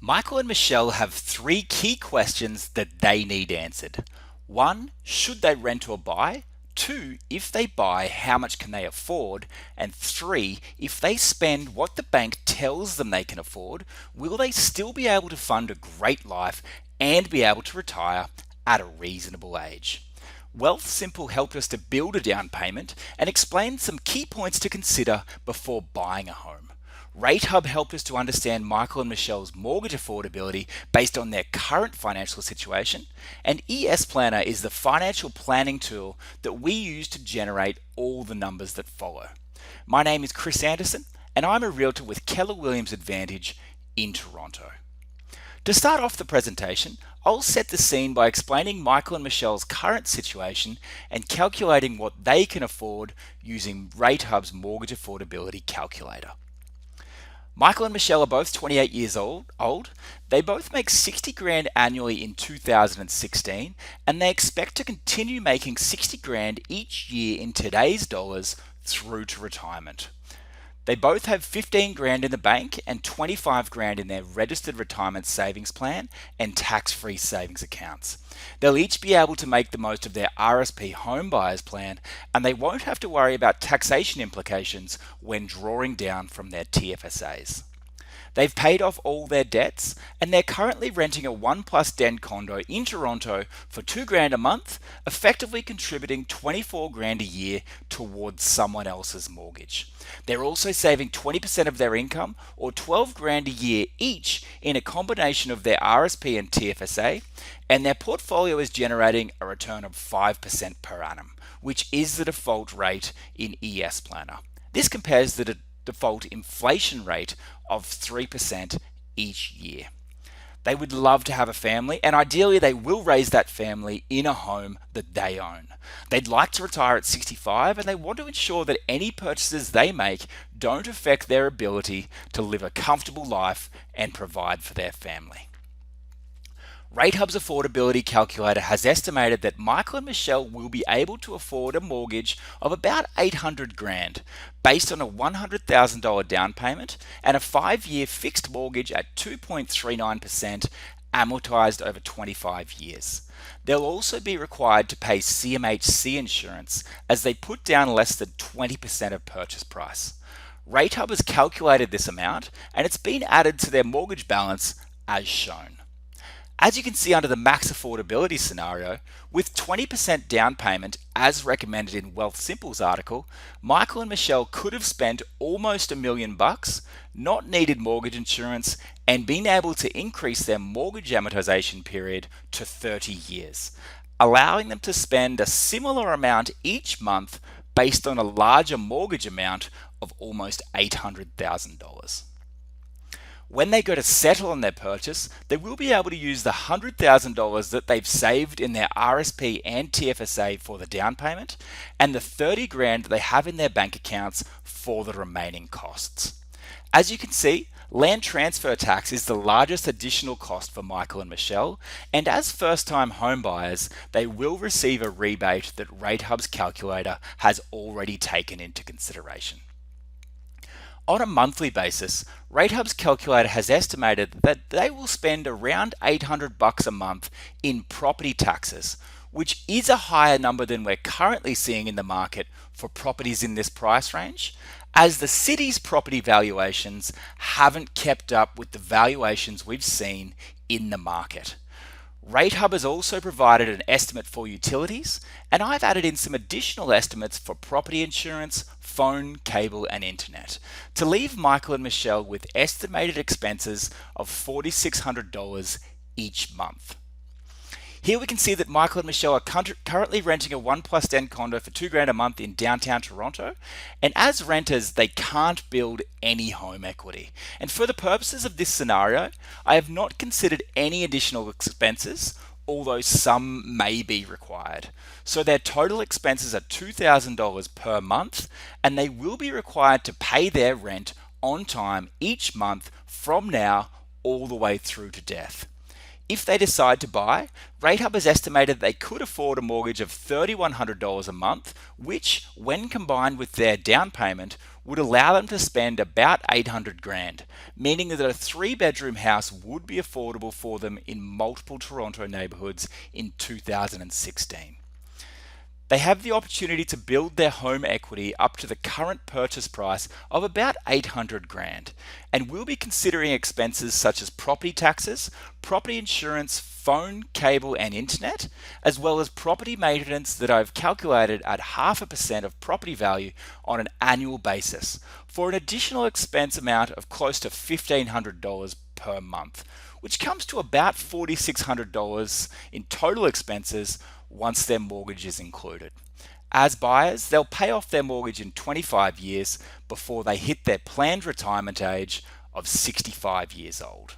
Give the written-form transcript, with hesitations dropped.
Michael and Michelle have three key questions that they need answered. One, should they rent or buy? Two, if they buy, how much can they afford? And three, if they spend what the bank tells them they can afford, will they still be able to fund a great life and be able to retire at a reasonable age? Wealthsimple helped us to build a down payment and explain some key points to consider before buying a home. Ratehub helped us to understand Michael and Michelle's mortgage affordability based on their current financial situation, and ES Planner is the financial planning tool that we use to generate all the numbers that follow. My name is Chris Andersen, and I'm a realtor with Keller Williams Advantage in Toronto. To start off the presentation, I'll set the scene by explaining Michael and Michelle's current situation and calculating what they can afford using Ratehub's mortgage affordability calculator. Michael and Michelle are both 28 years old. They both make 60 grand annually in 2016, and they expect to continue making 60 grand each year in today's dollars through to retirement. They both have 15 grand in the bank and 25 grand in their registered retirement savings plan and tax-free savings accounts. They'll each be able to make the most of their RSP home buyers plan, and they won't have to worry about taxation implications when drawing down from their TFSAs. They've paid off all their debts, and they're currently renting a 1+ den condo in Toronto for 2 grand a month, effectively contributing 24 grand a year towards someone else's mortgage. They're also saving 20% of their income, or 12 grand a year each, in a combination of their RSP and TFSA, and their portfolio is generating a return of 5% per annum, which is the default rate in ES Planner. This compares to the default inflation rate of 3% each year. They would love to have a family, and ideally they will raise that family in a home that they own. They'd like to retire at 65, and they want to ensure that any purchases they make don't affect their ability to live a comfortable life and provide for their family. Ratehub's affordability calculator has estimated that Michael and Michelle will be able to afford a mortgage of about 800 grand based on a $100,000 down payment and a 5-year fixed mortgage at 2.39% amortized over 25 years. They'll also be required to pay CMHC insurance as they put down less than 20% of purchase price. Ratehub has calculated this amount, and it's been added to their mortgage balance as shown. As you can see under the max affordability scenario, with 20% down payment as recommended in Wealthsimple's article, Michael and Michelle could have spent almost $1 million, not needed mortgage insurance, and been able to increase their mortgage amortization period to 30 years, allowing them to spend a similar amount each month based on a larger mortgage amount of almost $800,000. When they go to settle on their purchase, they will be able to use the $100,000 that they've saved in their RSP and TFSA for the down payment, and the 30 grand they have in their bank accounts for the remaining costs. As you can see, land transfer tax is the largest additional cost for Michael and Michelle, and as first-time home buyers, they will receive a rebate that Ratehub's calculator has already taken into consideration. On a monthly basis, Ratehub's calculator has estimated that they will spend around $800 a month in property taxes, which is a higher number than we're currently seeing in the market for properties in this price range, as the city's property valuations haven't kept up with the valuations we've seen in the market. Ratehub has also provided an estimate for utilities, and I've added in some additional estimates for property insurance, phone, cable, and internet to leave Michael and Michelle with estimated expenses of $4,600 each month. Here we can see that Michael and Michelle are currently renting a 1+ den condo for 2 grand a month in downtown Toronto, and as renters they can't build any home equity. And for the purposes of this scenario, I have not considered any additional expenses, although some may be required. So their total expenses are $2,000 per month, and they will be required to pay their rent on time each month from now all the way through to death. If they decide to buy, Ratehub has estimated they could afford a mortgage of $3,100 a month, which, when combined with their down payment, would allow them to spend about 800 grand, meaning that a 3-bedroom house would be affordable for them in multiple Toronto neighbourhoods in 2016. They have the opportunity to build their home equity up to the current purchase price of about 800 grand and will be considering expenses such as property taxes, property insurance, phone, cable and internet, as well as property maintenance that I've calculated at 0.5% of property value on an annual basis for an additional expense amount of close to $1,500 per month, which comes to about $4,600 in total expenses once their mortgage is included. As buyers, they'll pay off their mortgage in 25 years before they hit their planned retirement age of 65 years old.